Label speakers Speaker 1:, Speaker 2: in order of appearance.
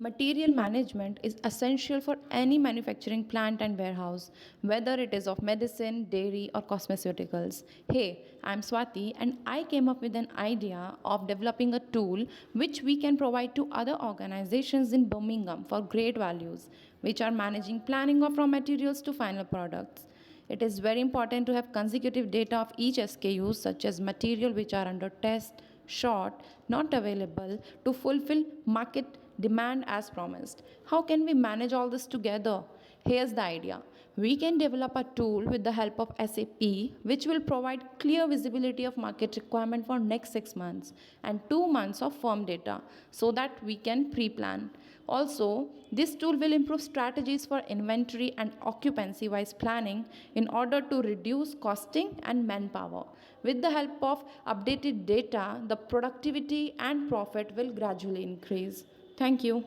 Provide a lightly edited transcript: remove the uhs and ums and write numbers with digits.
Speaker 1: Material management is essential for any manufacturing plant and warehouse, whether it is of medicine, dairy, or cosmeceuticals. Hey, I'm Swati, and I came up with an idea of developing a tool which we can provide to other organizations in Birmingham for great values, which are managing planning of raw materials to final products. It is very important to have consecutive data of each SKU, such as material which are under test, short, not available, to fulfill market demand as promised. How can we manage all this together? Here's the idea. We can develop a tool with the help of SAP which will provide clear visibility of market requirement for next 6 months and 2 months of firm data so that we can pre-plan. Also, this tool will improve strategies for inventory and occupancy wise planning in order to reduce costing and manpower. With the help of updated data, the productivity and profit will gradually increase. Thank you.